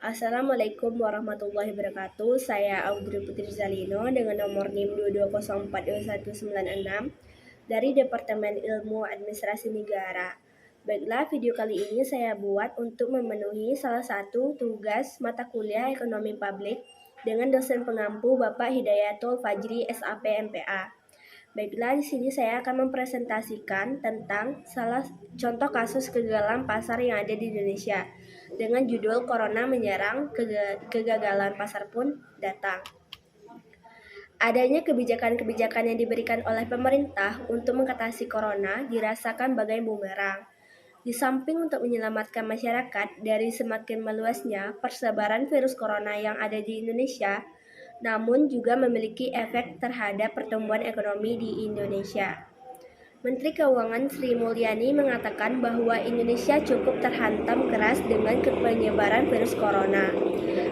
Assalamualaikum warahmatullahi wabarakatuh. Saya Audrey Putri Zalino dengan nomor NIM 220421196 dari Departemen Ilmu Administrasi Negara. Baiklah, video kali ini saya buat untuk memenuhi salah satu tugas mata kuliah Ekonomi Publik dengan dosen pengampu Bapak Hidayatul Fajri SAP MPA. Baiklah, di sini saya akan mempresentasikan tentang salah contoh kasus kegagalan pasar yang ada di Indonesia dengan judul Corona Menyerang, Kegagalan Pasar Pun Datang. Adanya kebijakan-kebijakan yang diberikan oleh pemerintah untuk mengatasi corona dirasakan bagai bumerang. Di samping untuk menyelamatkan masyarakat dari semakin meluasnya persebaran virus corona yang ada di Indonesia, namun juga memiliki efek terhadap pertumbuhan ekonomi di Indonesia. Menteri Keuangan Sri Mulyani mengatakan bahwa Indonesia cukup terhantam keras dengan penyebaran virus corona.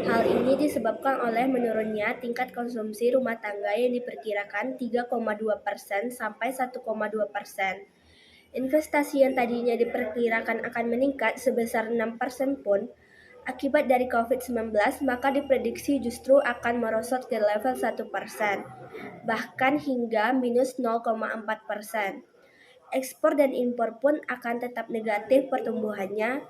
Hal ini disebabkan oleh menurunnya tingkat konsumsi rumah tangga yang diperkirakan 3,2% sampai 1,2%. Investasi yang tadinya diperkirakan akan meningkat sebesar 6% pun, akibat dari COVID-19 maka diprediksi justru akan merosot ke level 1%, bahkan hingga minus 0,4%. Ekspor dan impor pun akan tetap negatif pertumbuhannya.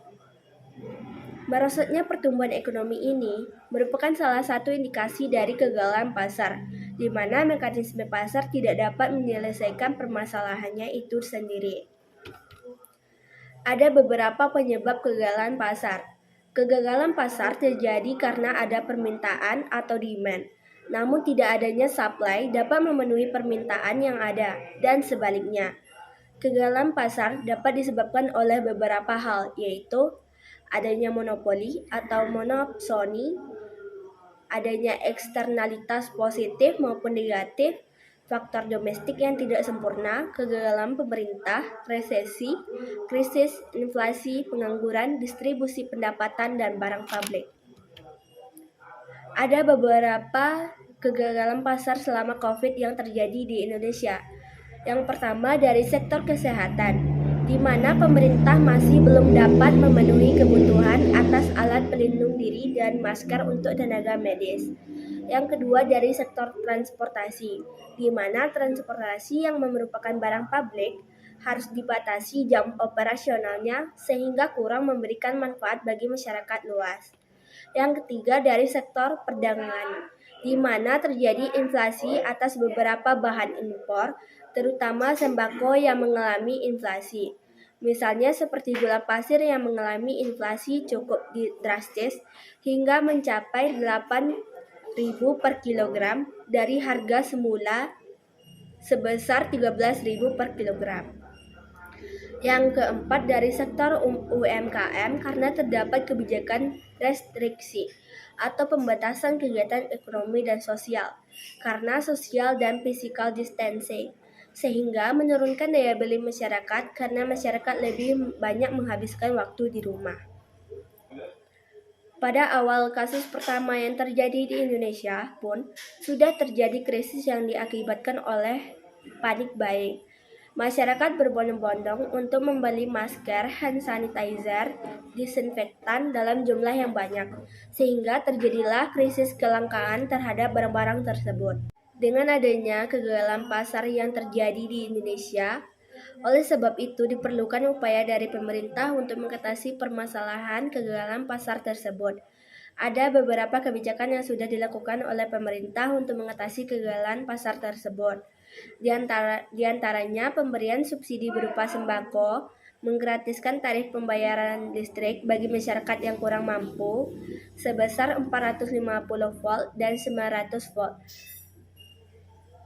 Merosotnya pertumbuhan ekonomi ini merupakan salah satu indikasi dari kegagalan pasar, di mana mekanisme pasar tidak dapat menyelesaikan permasalahannya itu sendiri. Ada beberapa penyebab kegagalan pasar. Kegagalan pasar terjadi karena ada permintaan atau demand, namun tidak adanya supply dapat memenuhi permintaan yang ada, dan sebaliknya. Kegagalan pasar dapat disebabkan oleh beberapa hal, yaitu adanya monopoli atau monopsoni, adanya eksternalitas positif maupun negatif, faktor domestik yang tidak sempurna, kegagalan pemerintah, resesi, krisis, inflasi, pengangguran, distribusi pendapatan, dan barang publik. Ada beberapa kegagalan pasar selama COVID yang terjadi di Indonesia. Yang pertama dari sektor kesehatan, di mana pemerintah masih belum dapat memenuhi kebutuhan atas alat pelindung diri dan masker untuk tenaga medis. Yang kedua dari sektor transportasi, di mana transportasi yang merupakan barang publik harus dibatasi jam operasionalnya sehingga kurang memberikan manfaat bagi masyarakat luas. Yang ketiga dari sektor perdagangan, di mana terjadi inflasi atas beberapa bahan impor, terutama sembako yang mengalami inflasi. Misalnya seperti gula pasir yang mengalami inflasi cukup drastis hingga mencapai 8.000 per kilogram dari harga semula sebesar 13.000 per kilogram. Yang keempat dari sektor UMKM karena terdapat kebijakan restriksi atau pembatasan kegiatan ekonomi dan sosial karena social dan physical distancing, sehingga menurunkan daya beli masyarakat karena masyarakat lebih banyak menghabiskan waktu di rumah. Pada awal kasus pertama yang terjadi di Indonesia pun sudah terjadi krisis yang diakibatkan oleh panik buying. Masyarakat berbondong-bondong untuk membeli masker, hand sanitizer, disinfektan dalam jumlah yang banyak, sehingga terjadilah krisis kelangkaan terhadap barang-barang tersebut. Dengan adanya kegagalan pasar yang terjadi di Indonesia, oleh sebab itu diperlukan upaya dari pemerintah untuk mengatasi permasalahan kegagalan pasar tersebut. Ada beberapa kebijakan yang sudah dilakukan oleh pemerintah untuk mengatasi kegagalan pasar tersebut. Di antaranya pemberian subsidi berupa sembako, menggratiskan tarif pembayaran listrik bagi masyarakat yang kurang mampu sebesar 450 volt dan 900 volt.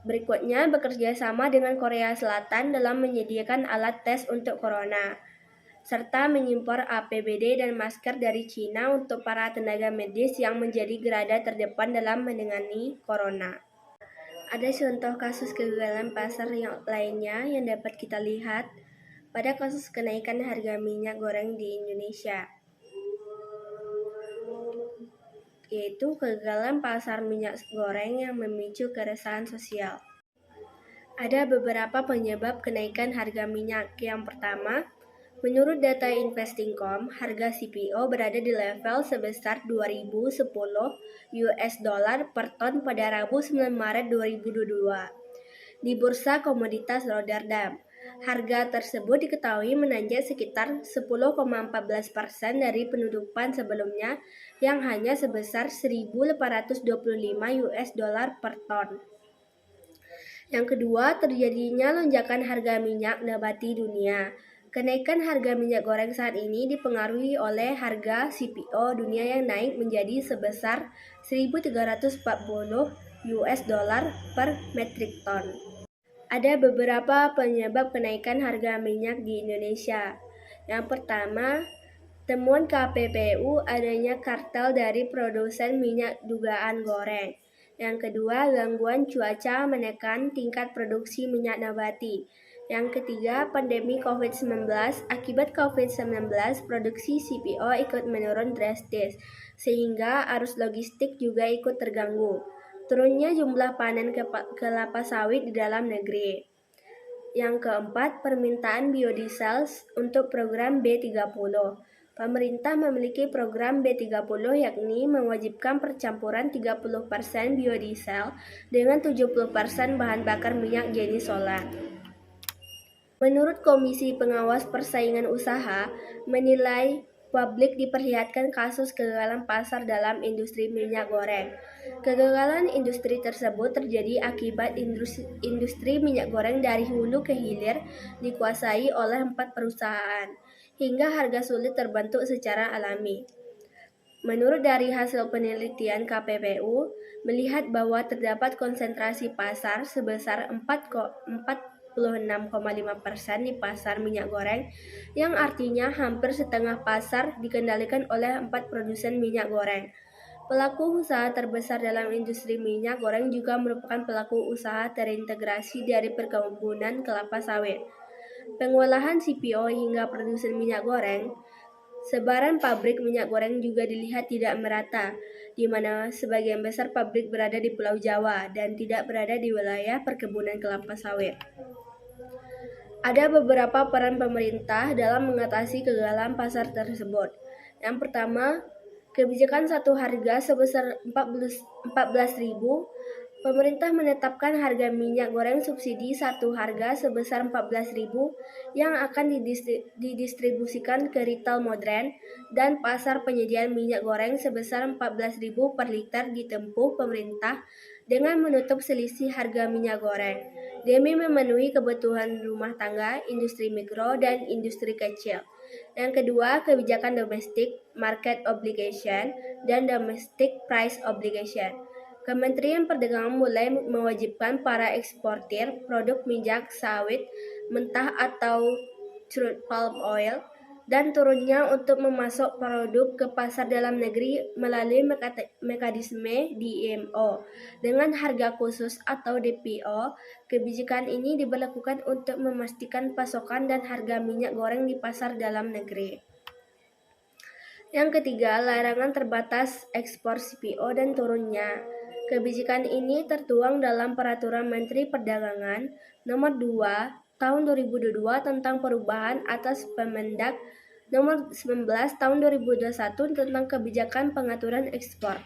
Berikutnya, bekerja sama dengan Korea Selatan dalam menyediakan alat tes untuk corona, serta mengimpor APBD dan masker dari Cina untuk para tenaga medis yang menjadi garda terdepan dalam menangani corona. Ada contoh kasus kegagalan pasar yang lainnya yang dapat kita lihat pada kasus kenaikan harga minyak goreng di Indonesia, yaitu kegagalan pasar minyak goreng yang memicu keresahan sosial. Ada beberapa penyebab kenaikan harga minyak. Yang pertama, Menurut data Investingcom, harga CPO berada di level sebesar 2010 US dollar per ton pada Rabu 9 Maret 2022 di Bursa Komoditas Rotterdam. Harga tersebut diketahui menanjak sekitar 10,14% dari penutupan sebelumnya yang hanya sebesar 1.825 US dollar per ton. Yang kedua, terjadinya lonjakan harga minyak nabati dunia. Kenaikan harga minyak goreng saat ini dipengaruhi oleh harga CPO dunia yang naik menjadi sebesar 1.340 US dollar per metrik ton. Ada beberapa penyebab kenaikan harga minyak di Indonesia. Yang pertama, temuan KPPU adanya kartel dari produsen minyak dugaan goreng. Yang kedua, gangguan cuaca menekan tingkat produksi minyak nabati. Yang ketiga, pandemi COVID-19. Akibat COVID-19, produksi CPO ikut menurun drastis, sehingga arus logistik juga ikut terganggu. Turunnya jumlah panen kelapa sawit di dalam negeri. Yang keempat, permintaan biodiesel untuk program B30. Pemerintah memiliki program B30 yakni mewajibkan percampuran 30% biodiesel dengan 70% bahan bakar minyak jenis solar. Menurut Komisi Pengawas Persaingan Usaha, menilai publik diperlihatkan kasus kegagalan pasar dalam industri minyak goreng. Kegagalan industri tersebut terjadi akibat industri minyak goreng dari hulu ke hilir dikuasai oleh 4 perusahaan, hingga harga sulit terbentuk secara alami. Menurut dari hasil penelitian KPPU, melihat bahwa terdapat konsentrasi pasar sebesar 46,5% di pasar minyak goreng, yang artinya hampir setengah pasar dikendalikan oleh 4 produsen minyak goreng. Pelaku usaha terbesar dalam industri minyak goreng juga merupakan pelaku usaha terintegrasi dari perkebunan kelapa sawit, pengolahan CPO hingga produsen minyak goreng. Sebaran pabrik minyak goreng juga dilihat tidak merata, di mana sebagian besar pabrik berada di Pulau Jawa dan tidak berada di wilayah perkebunan kelapa sawit. Ada beberapa peran pemerintah dalam mengatasi kegagalan pasar tersebut. Yang pertama, kebijakan satu harga sebesar 14.000. Pemerintah menetapkan harga minyak goreng subsidi satu harga sebesar 14.000 yang akan didistribusikan ke retail modern dan pasar penyediaan minyak goreng sebesar 14.000 per liter ditempuh pemerintah dengan menutup selisih harga minyak goreng demi memenuhi kebutuhan rumah tangga, industri mikro, dan industri kecil. Yang kedua, kebijakan domestic market obligation dan domestic price obligation. Kementerian Perdagangan mulai mewajibkan para eksportir produk minyak sawit mentah atau crude palm oil dan turunnya untuk memasok produk ke pasar dalam negeri melalui mekanisme DMO dengan harga khusus atau DPO. Kebijakan ini diberlakukan untuk memastikan pasokan dan harga minyak goreng di pasar dalam negeri. Yang ketiga, larangan terbatas ekspor CPO dan turunnya. Kebijakan ini tertuang dalam Peraturan Menteri Perdagangan Nomor 2 Tahun 2022 tentang perubahan atas Permendag Nomor 19 Tahun 2021 tentang kebijakan pengaturan ekspor.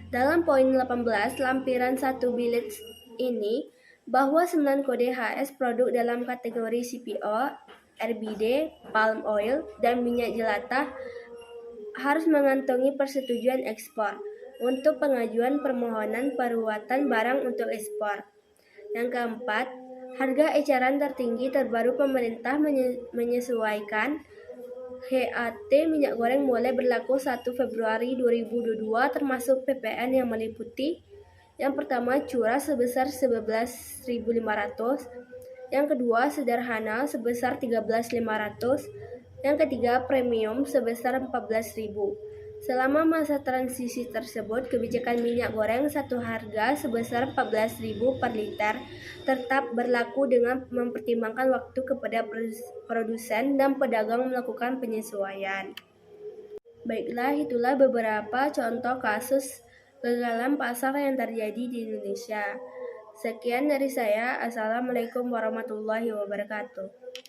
Dalam poin 18 lampiran 1 bilet ini, bahwa 9 kode HS produk dalam kategori CPO, RBD, palm oil, dan minyak jelantah harus mengantongi persetujuan ekspor untuk pengajuan permohonan peruatan barang untuk ekspor. Yang keempat, harga eceran tertinggi terbaru pemerintah menyesuaikan HAT minyak goreng mulai berlaku 1 Februari 2022 termasuk PPN yang meliputi yang pertama curah sebesar 11.500, yang kedua sederhana sebesar 13.500, yang ketiga premium sebesar 14.000. Selama masa transisi tersebut, kebijakan minyak goreng satu harga sebesar 14.000 per liter tetap berlaku dengan mempertimbangkan waktu kepada produsen dan pedagang melakukan penyesuaian. Baiklah, itulah beberapa contoh kasus kegagalan pasar yang terjadi di Indonesia. Sekian dari saya. Assalamualaikum warahmatullahi wabarakatuh.